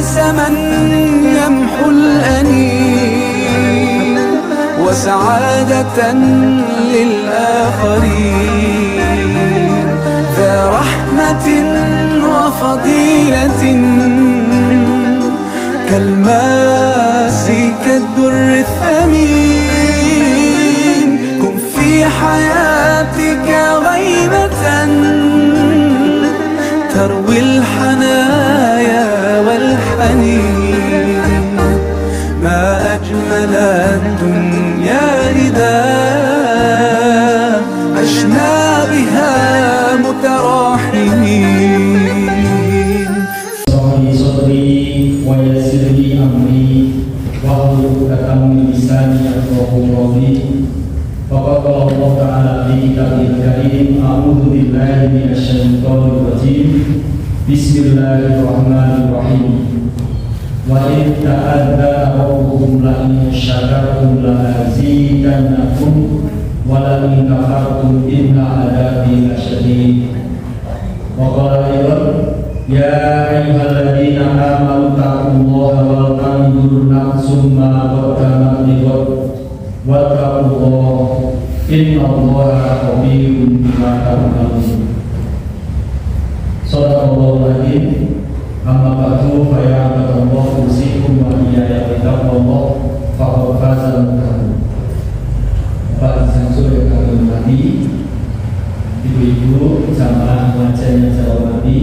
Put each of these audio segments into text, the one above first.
بلسما يمحو الأنين وسعادة للآخرين، ذا رحمة وفضيلة كالماس كالدر الثمين. كن في حياتك غيبة تروي الحنايا والحنين، ما أجمل الدنيا إذا عشنا بها متراحمين. صدري ويسر لي أمري واحلل عقدة من لساني يفقهوا قولي. فقد قال الله تعالى في كتابه الكريم: أعوذ بالله من الشيطان الرجيم، بسم الله الرحمن الرحيم. وإذ تأذن ربكم لئن شكرتم لأزيدنكم ولئن كفرتم إن عذابي لشديد. وقال أيضا: يا أيها الذين آمنوا اتقوا الله ولتنظر نفس ما قدمت لغد واتقوا الله إن الله خبير بما تعملون. Shadaqallahul adzim. Amma ba'du, fa ya ibadallah, usikum wa iyaya bittaqwallah faqad fazal muttaqun. Bapak yang sudah kami hormati, ibu-ibu jamaah pengajian yang saya hormati,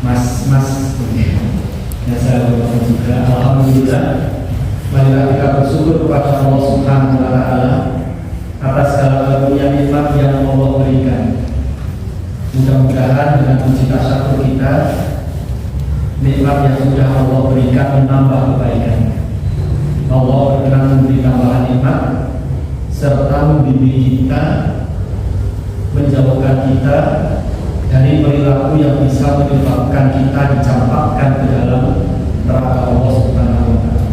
mas-mas yang saya hormati juga, alhamdulillah, marilah kita bersyukur kepada Allah Subhanahu wa taala atas segala karunia nikmat yang Allah berikan. Mudah-mudahan dengan puji tasyukur kita, nikmat yang sudah Allah berikan menambah kebaikan. Allah berkenan memberi tambahan nikmat serta membimbing kita, menjauhkan kita dari perilaku yang bisa menyebabkan kita dicampakkan ke dalam neraka Allah Subhanahu wa taala.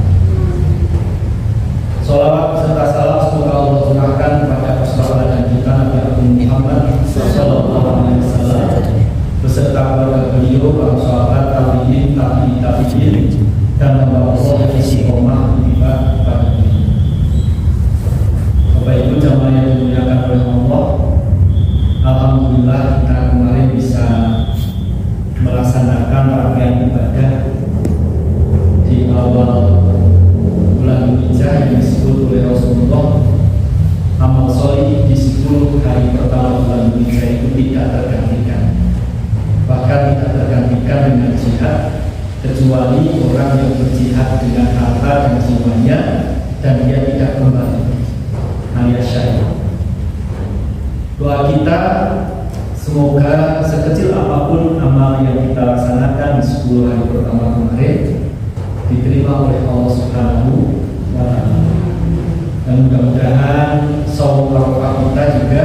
Salawat serta salam semoga Allah curahkan kepada keselamatan kita Nabi Muhammad sallallahu alaihi wasallam beserta keluarga beliau, para sahabat, tabi'in, tabi'in dan Allah yang istiqomah di pada beliau. Bapak Ibu jamaah yang dimuliakan oleh Allah, alhamdulillah kita kemarin bisa melaksanakan rangkaian ibadah di awal bulan Dzulhijjah yang disebut oleh Rasulullah amal sholih di 10 hari pertama bulan Dzulhijjah itu tidak tergantikan, bahkan tidak tergantikan dengan jihad, kecuali orang yang berjihad dengan harta dan jiwanya dan dia tidak kembali alias syahid. Doa kita semoga sekecil apapun amal yang kita laksanakan di 10 hari pertama kemarin diterima oleh Allah Subhanahu wa taala. Dan mudah-mudahan saum Arafah kita juga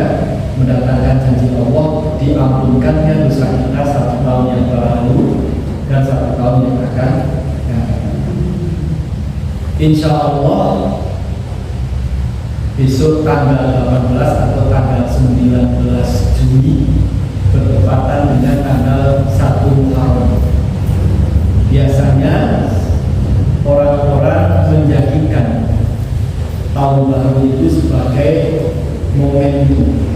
mendatangkan janji Allah diampunkannya dosa kita 1 tahun yang lalu dan 1 tahun yang akan datang. Insya Allah besok tanggal 18 atau tanggal 19 Juni bertepatan dengan tanggal 1 Muharram. Biasanya orang-orang menjadikan tahun baru itu sebagai momentum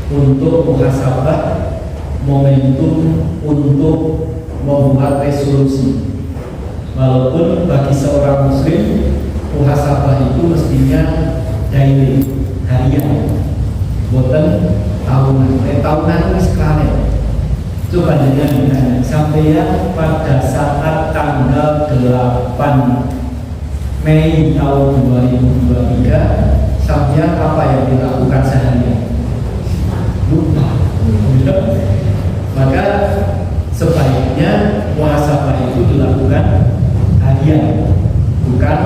untuk muhasabah, momentum untuk membuat resolusi. Walaupun bagi seorang muslim muhasabah itu mestinya daily, harian, bukan tahunan. Tahunan itu sekali. Coba dengan sampai pada saat tanggal 8 Mei tahun 2023 sampai apa yang dilakukan seharian? Lupa. Maka sebaiknya muhasabah itu dilakukan harian, bukan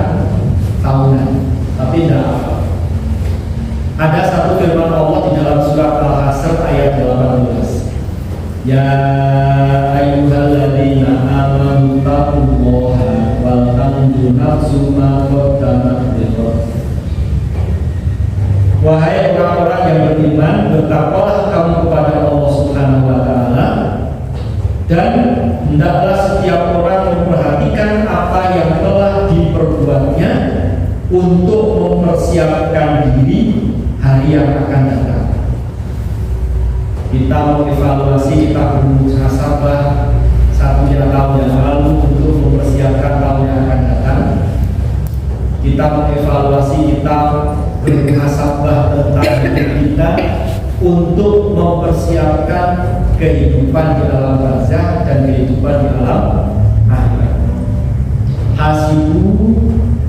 tahunan. Tapi tidak apa. Ada satu firman Allah di dalam surat Al-Hasr ayat 18. Ya ayyuhalladzina amanu taqullaha wal tanzur nafsum ma qaddamat lighad. Wahai orang-orang yang beriman, bertakwalah kamu kepada Allah Subhanahu wa taala dan hendaklah setiap orang memperhatikan apa yang telah diperbuatnya untuk mempersiapkan diri hari yang akan datang. Kita mengevaluasi, kita bermuhasabah 1 tahun yang lalu untuk mempersiapkan tahun yang akan datang. Kita mengevaluasi, kita bermuhasabah tentang hidup kita untuk mempersiapkan kehidupan di alam barzakh dan kehidupan di alam akhirat. Hasibu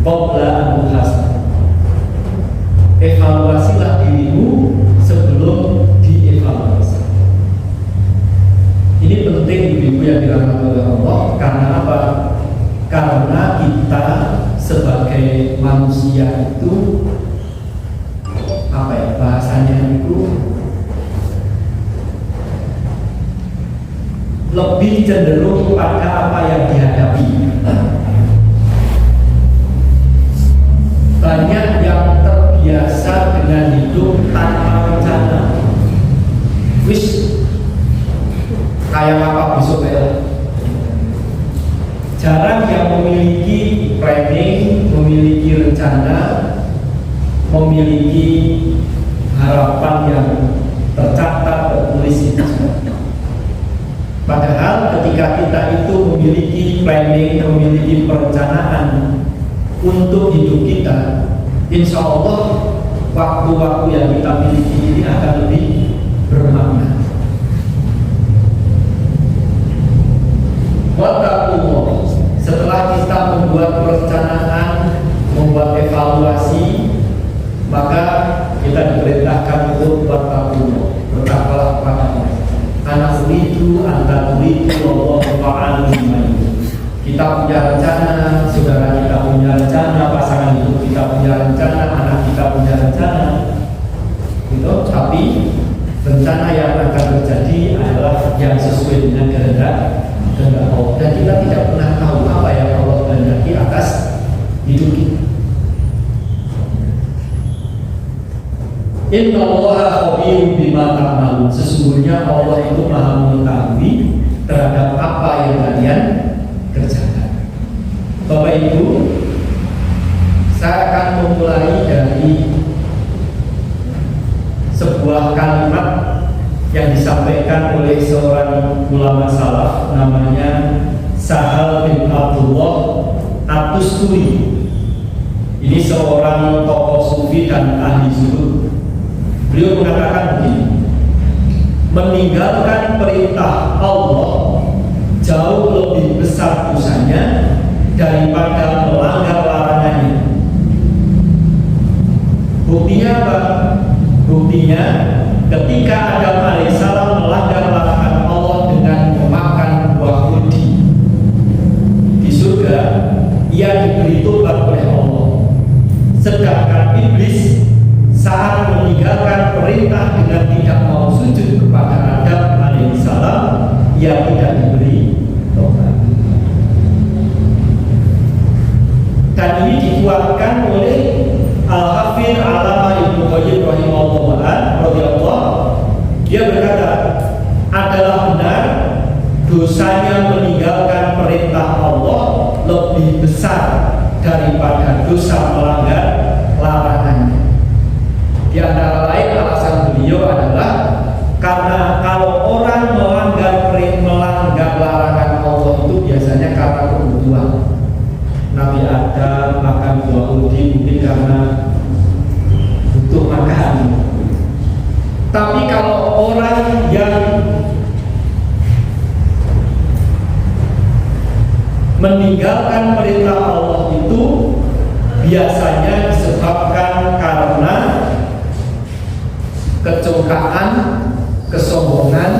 qabla an tuhasab. Evaluasilah dirimu sebelum dievaluasi. Ini penting ibu-ibu yang dirahmati oleh Allah. Karena apa? Karena kita sebagai manusia itu apa ya bahasanya itu lebih cenderung pada apa yang dihadapi. Banyak yang terbiasa dengan hidup tanpa rencana. Wis kayak apa besok ya? Jarang yang memiliki planning, memiliki rencana, memiliki harapan yang tercatat, tertulis itu. Padahal ketika kita itu memiliki planning, memiliki perencanaan untuk hidup kita, insya Allah waktu-waktu yang kita miliki ini akan lebih bermakna. Wattaqullah. Setelah kita membuat perencanaan, membuat evaluasi, maka kita diperintahkan untuk wattaqullah, bertakwalah kepada Allah. Anak itu, anta itu, Allah fa'alim. Kita punya rencana, saudara kita punya rencana, pasangan hidup kita punya rencana, anak kita punya rencana, gitu. Tapi rencana yang akan terjadi adalah yang sesuai dengan kehendak Allah. Dan kita tidak pernah tahu apa yang Allah kehendaki atas hidup kita. Inna Allaha khabirun bima ta'malun. Sesungguhnya Allah itu maha mengetahui terhadap apa yang kalian kerjakan. Bapak Ibu, saya akan memulai dari sebuah kalimat yang disampaikan oleh seorang ulama salaf, namanya Sahal bin Abdullah At-Tusturi. Ini seorang tokoh sufi dan ahli zuhud. Beliau mengatakan begini: meninggalkan perintah Allah jauh lebih besar dosanya daripada melanggar larangannya. Buktinya apa? Buktinya ketika Adam alaihissalam melanggar larangan Allah dengan memakan buah khuldi di surga, ia diberi tobat oleh Allah. Sedangkan iblis saat meninggalkan perintah dengan tidak mau sujud kepada Adam alaihissalam, ia tidak diberi tobat. Dan ini dikuatkan oleh Al-Hafidz Allamah Ibnu Qayyim rahimahullah. Dia berkata, adalah benar dosanya meninggalkan perintah Allah lebih besar daripada dosa melanggar larangannya. Di antara lain alasan beliau adalah karena kalau orang melanggar larangan Allah itu biasanya karena kebutuhan. Nabi Adam makan buah khuldi mungkin karena butuh makan. Tapi kalau orang yang meninggalkan perintah Allah itu biasanya disebabkan karena kecongkaan, kesombongan.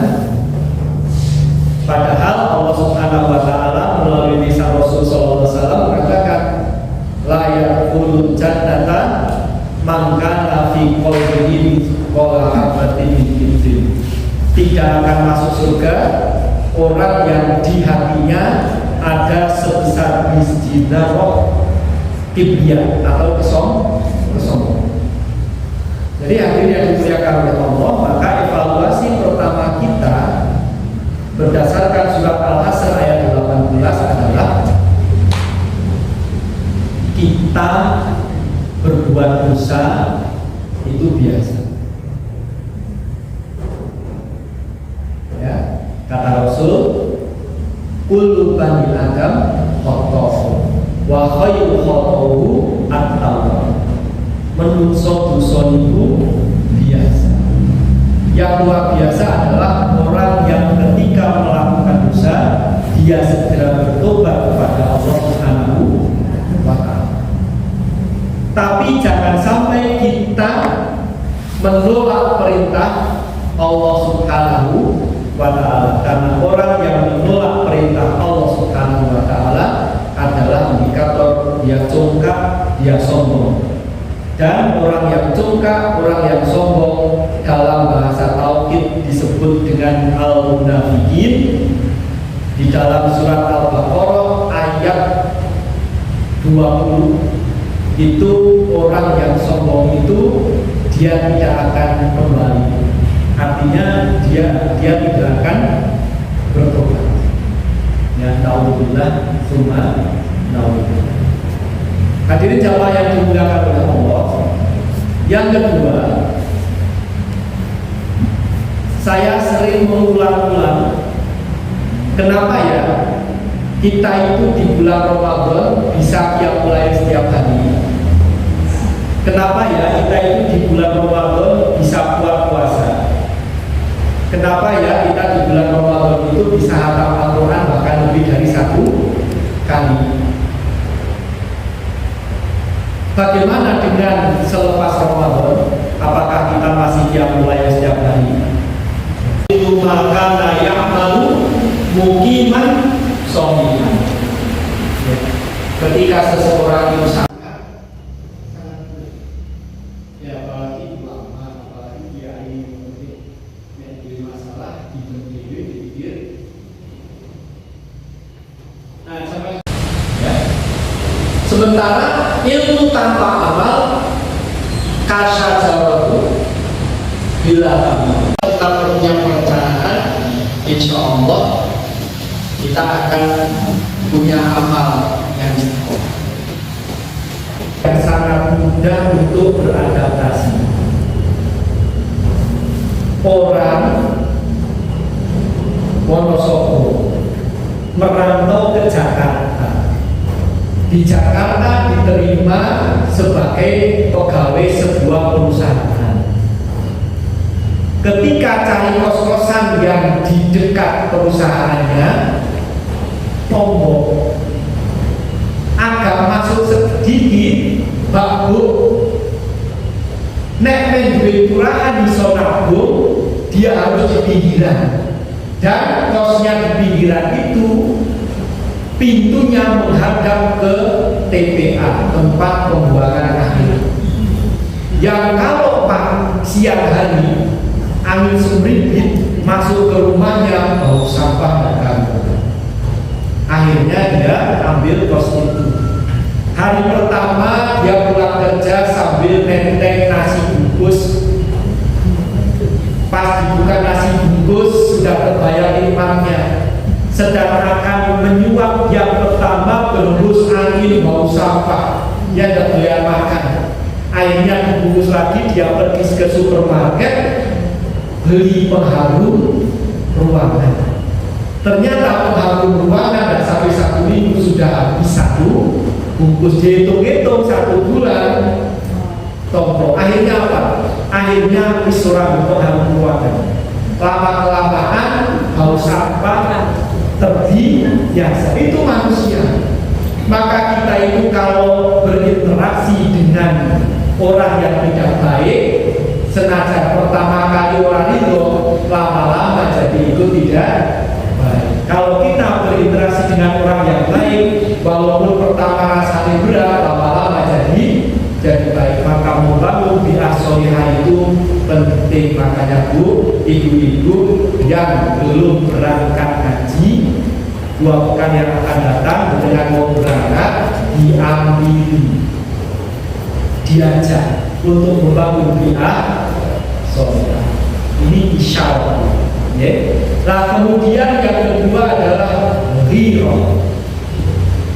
Padahal Allah Subhanahu wa taala melalui lisan Rasul sallallahu alaihi wasallam mengatakan la yaqulul jannata man kana fi qalbihi qala habatin min kibrin. Tidak akan masuk surga orang yang di hatinya ada sebesar biji zarah kibria atau kesombongan. Jadi hadirin yang dimuliakan oleh Allah, maka evaluasi pertama kita berdasarkan surat Al-Hasr ayat kita berbuat dosa itu biasa. Ya, kata Rasul, kullu bani Adam khata'un wa khairu khata'uhu at-tawwab. Menungso dosa itu biasa. Yang luar biasa adalah orang yang ketika melakukan dosa dia segera bertobat kepada Allah Subhanahu wa Ta'ala. Tapi jangan sampai kita menolak perintah Allah Subhanahu wa Ta'ala, karena orang yang menolak perintah Allah Subhanahu wa Ta'ala adalah indikator dia congkak, dia sombong. Dan orang yang congkak, orang yang sombong dalam bahasa tauhid disebut dengan al-munafiqin. Di dalam surat Al-Baqarah ayat 20 itu orang yang sombong itu dia tidak akan kembali. Artinya dia tidak akan bertobat. Ya, naudzubillah summa naudzubillah. Hadirin jamaah yang dimuliakan oleh Allah. Yang kedua, saya sering mengulang-ulang, kenapa ya kita itu di bulan Ramadan bisa qiyamul lail setiap hari? Kenapa ya kita itu di bulan Ramadan bisa puasa? Kenapa ya kita di bulan Ramadan itu bisa hafal Al-Quran bahkan lebih dari 1 kali? Bagaimana dengan selepas Ramadan? Apakah kita masih qiyamul lail setiap hari? Itu maka ya'malu muqiman sholihan. Ketika seseorang itu sangat ya, apalagi ulama, apalagi kiai menjadi masalah dipikir. Nah, sampai ya. Sementara ilmu tanpa amal kasyajaratu bila amal. Kita punya perencanaan, insya Allah kita akan punya amal yang sangat mudah untuk beradaptasi. Orang Wonosobo merantau ke Jakarta. Di Jakarta diterima sebagai pegawai sebuah perusahaan. Ketika cari kos-kosan yang di dekat perusahaannya, tombol agak masuk sedikit, Mbak Bu, nek menduwe turahan di Sonabung, dia harus di pinggiran. Dan kosnya di pinggiran itu pintunya menghadap ke TPA, tempat pembuangan akhir. Yang kalau siang hari angin sembribit masuk ke rumahnya, bau sampah dan gangguan. Akhirnya dia ambil kos itu. Hari pertama dia pulang kerja sambil nenteng nasi bungkus. Pas dibuka nasi bungkus sudah terbayar imamnya. Sedang akan menyuap yang pertama berhembus angin bau sampah. Dia tidak boleh makan. Akhirnya dibungkus lagi, dia pergi ke supermarket beli pengharum ruangan. Ternyata pengharum ruangan dan sampai 1 minggu sudah habis 1 bungkus. Dihitung-hitung 1 bulan tombol. Akhirnya apa? Akhirnya istilah pengharum ruangan. Lama-kelamaan bau sampah terbiasa. Itu manusia. Maka kita itu kalau berinteraksi dengan orang yang tidak baik, senajan pertama kali orang itu lama-lama jadi itu tidak baik. Kalau kita berinteraksi dengan orang yang baik, walaupun pertama rasanya berat, lama-lama jadi baik. Maka membangun bi'ah sholihah itu penting. Makanya Bu, ibu-ibu yang belum berangkat haji 2 pekan yang akan datang, dengan mau berangkat diambil, diajak untuk membangun bi'ah sholihah. Ini isyarat. Ya. Nah, kemudian yang kedua adalah ghirah.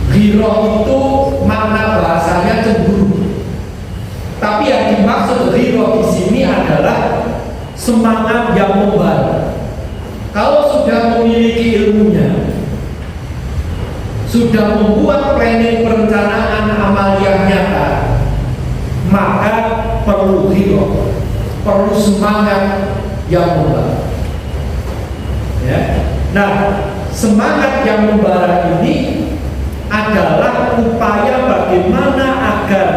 Ghirah itu makna bahasanya semangat yang membara. Kalau sudah memiliki ilmunya, sudah membuat planning perencanaan amal yang nyata, maka perlu hero, perlu semangat yang membara. Ya. Nah, semangat yang membara ini adalah upaya bagaimana agar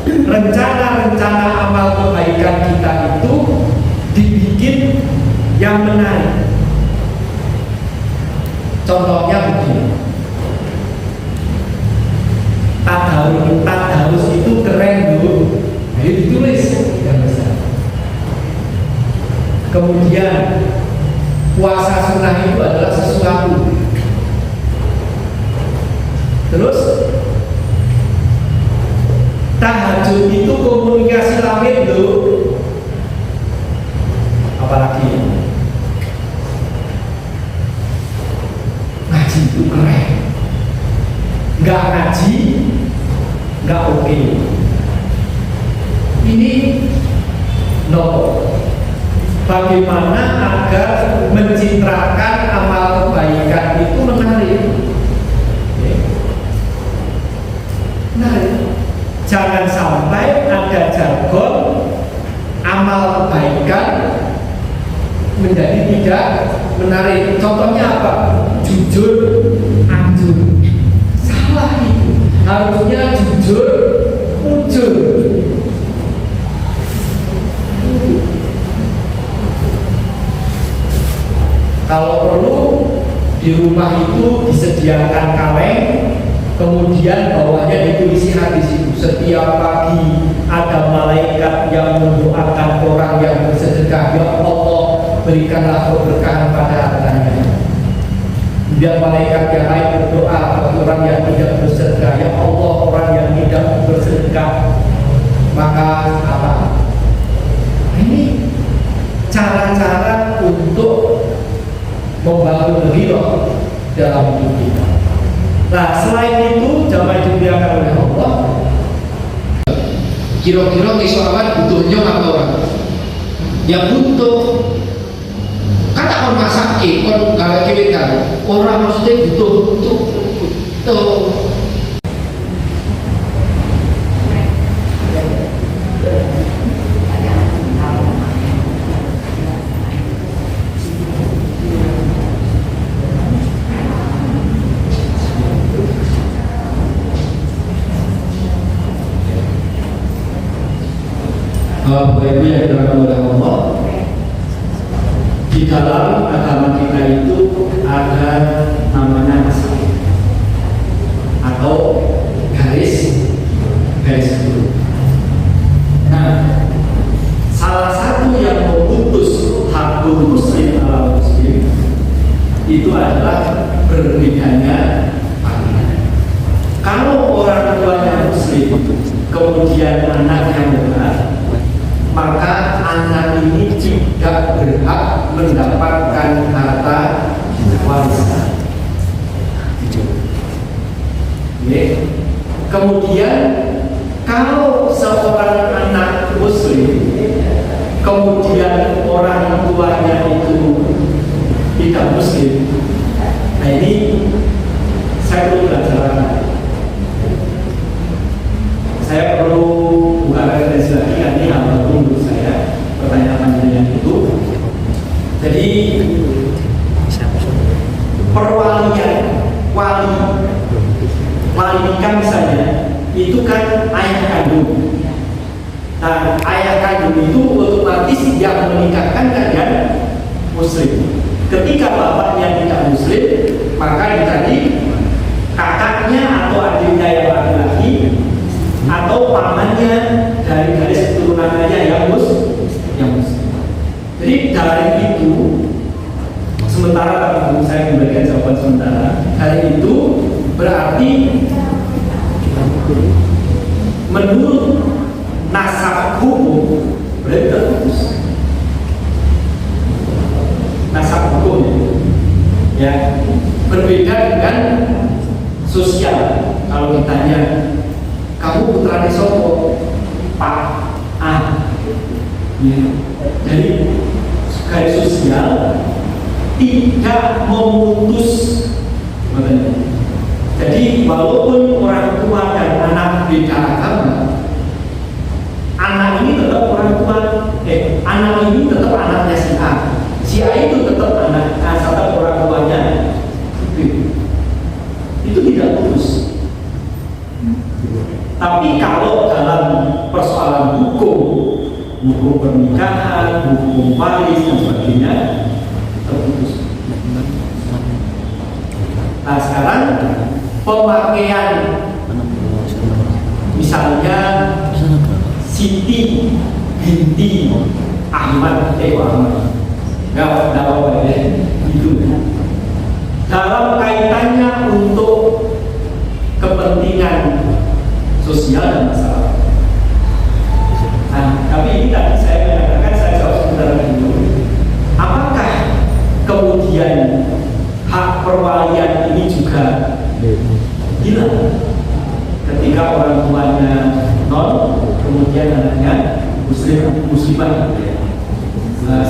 rencana-rencana amal kebaikan kita itu dibikin yang menarik. Contohnya begini, tadarus itu keren dulu, jadi ditulis yang besar. Kemudian puasa sunnah itu adalah sesuatu. Terus tahajud itu komunikasi langit loh. Apalagi ngaji itu keren. Nggak ngaji nggak oke. Ini no. Bagaimana agar mencitrakan amal kebaikan itu menarik? Menarik. Jangan sampai ada jargon amal kebaikan menjadi tidak menarik. Contohnya apa? Jujur, anjur. Salah itu. Harusnya jujur, ujur. Kalau perlu di rumah itu disediakan kaleng, kemudian bawahnya ditulis hadis itu. Setiap pagi ada malaikat yang mendoakan orang yang bersedekah, ya Allah berikanlah keberkahan pada hartanya. Kemudian malaikat yang lain berdoa bagi orang yang tidak bersedekah, ya Allah orang yang tidak bersedekah maka apa? Ini cara-cara untuk membangun ghirah dalam hidup kita. Nah, selain itu jamaah dimuliakan oleh Allah, kira-kira ngiswawan butuhnya apa orang? Ya butuh. Kata orang masak kon gawe kewetan, orang mesti butuh. Bapak Ibu yang dirahmati oleh Allah, di dalam agama kita itu ada namanya nasab atau garis hidup. Nah, salah satu yang memutus hakul muslim ala muslim itu adalah berbedanya panggilan. Kalau orang tuanya muslim, kemudian anaknya benar, maka anak ini tidak berhak mendapatkan harta warisan. Kemudian kalau seorang anak muslim kemudian orang tuanya itu tidak muslim, nah ini saya perlu belajar. Saya perlu buka referensi lagi karena ini hal baru menurut saya pertanyaan panjang itu. Jadi perwalian, wali nikah misalnya itu kan ayah kandung. Nah, ayah kandung itu otomatis yang menikahkan kalian muslim. Ketika bapaknya tidak muslim, maka jadi kakaknya atau adiknya yang laki-laki atau pamannya dari garis keturunannya yang muslim. Jadi dari itu sementara saya memberikan jawaban sementara, dari itu berarti menurut nasab hukum berarti terputus. Nasab hukum ya berbeda dengan sosial. Kalau ditanya kamu putra di Solo, Pak A, ya. Jadi garis sosial tidak memutus. Jadi walaupun orang tua dan anak beda agama, anak ini tetap orang tua, anak ini tetap anaknya si A itu tetap anak tetap orang tuanya B. Itu tidak putus. Tapi kalau dalam persoalan hukum pernikahan, hukum waris dan sebagainya terputus. Nah sekarang pemakaian misalnya Siti binti Ahmad nggak apa-apa ya itu dalam kaitannya untuk kepentingan sosial dan masyarakat. Nah, tapi ini tadi saya mengatakan, saya jawab sebentar dulu. Apakah kemudian hak perwalian ini juga hilang ketika orang tuanya non, kemudian anaknya muslimah?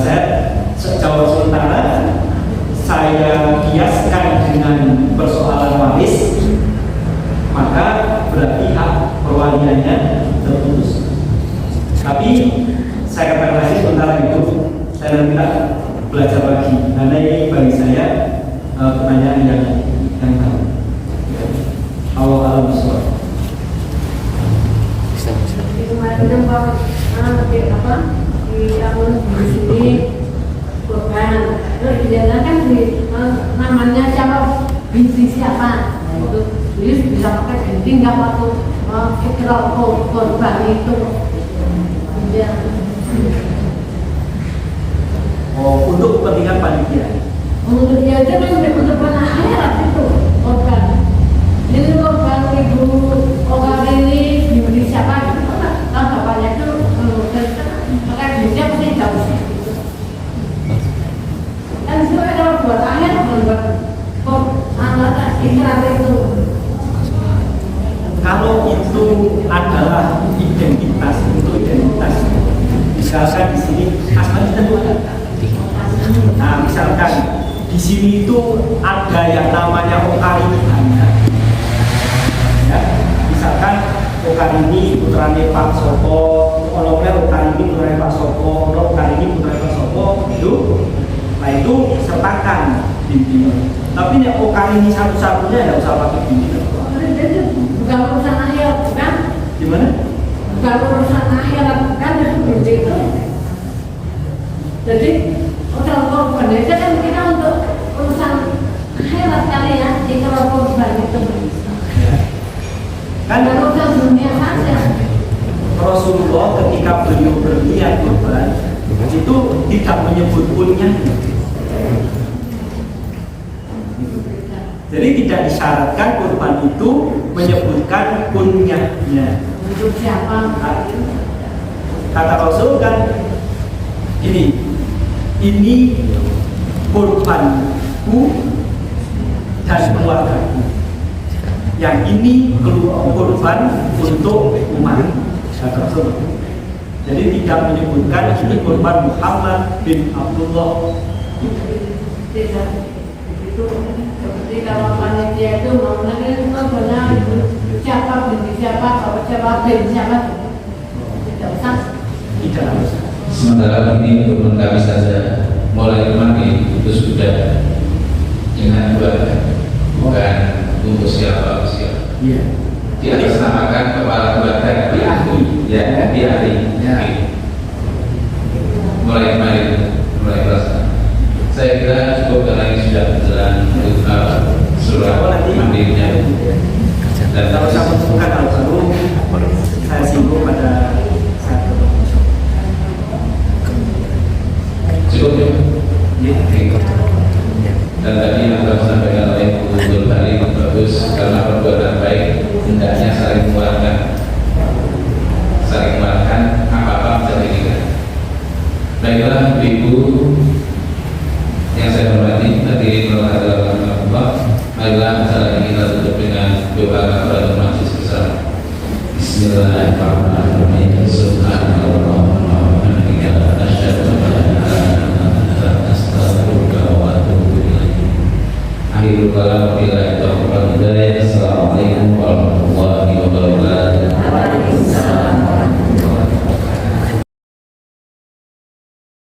Saya jawab sementara. Saya kiaskan dengan persoalan waris, maka berarti hak perwaliannya terputus. Tapi saya katakan lagi sementara itu, saya minta belajar lagi karena ini bagi saya pertanyaan yang tahu. Allah SWT. Di kemarin tempat di tahun di sini bukan terus dijalankan di namanya siapa binti siapa itu bisa pakai binti nggak waktu kira korban itu. Oh, untuk kepentingan panitia. Untuk dia itu kan untuk akhirat itu korban. Jadi korban ibu korban ini diberi siapa gitu kan? Tahu bapaknya itu maka dia pasti tahu sih. Dan sebenarnya kalau buat akhirat buat anak akhirat itu. Kalau itu adalah identitas, misalkan di sini asmanya tentu ada. Nah, misalkan di sini itu ada yang namanya okarinanya, ya. Misalkan okarini putrane Pak Sopo, onomnya okarini putrane Pak Sopo, okarini putrane Pak Sopo, itu. Nah itu sertakan binti. Tapi yang okarini satu-satunya tidak usah pakai binti. Bukan urusan akhirat, bukan? Gimana? Bukan urusan akhirat, bukan itu. Jadi kalau korban itu kan kita untuk urusan akhirat kali ya, di kalau korban itu Kan urusan dunia saja. Rasulullah ketika beliau berniat korban itu tidak menyebut punya. Jadi tidak disyaratkan korban itu menyebutkan punyanya. Untuk siapa? Kata Rasul kan ini korbanku dan keluargaku. Yang ini korban untuk umat. Kata Rasul. Jadi tidak menyebutkan ini korban Muhammad bin Abdullah. Tidak. Itu seperti kalau panitia itu mau nanti korbannya siapa binti siapa, kalau siapa binti siapa, tidak usah. Tidak harus. Sementara ini untuk melengkapi saja, mulai kemarin itu sudah dengan bukan untuk siapa. Iya. Diatasnamakan kepala keluarga di ahli, ya di ahli. Mulai kemarin, mulai perasaan. Saya kira cukup karena ini sudah berjalan untuk surat mandirinya. Dan Kalau saya menemukan al-baru, saya singgung pada saat cukup ya. itu. Dan tadi yang telah disampaikan oleh Bu Abdul Halim bagus, karena perbuatan baik hendaknya saling menguatkan apa-apa bisa dirikan. Baiklah Ibu yang saya hormati, hadirin Allah, marilah acara ini kita tutup dengan doa kafaratul majlis bersama. Bismillahirrahmanirrahim. Subhanallah wa bihamdihi, asyhadu an la ilaha illallah. alaihi wa sallam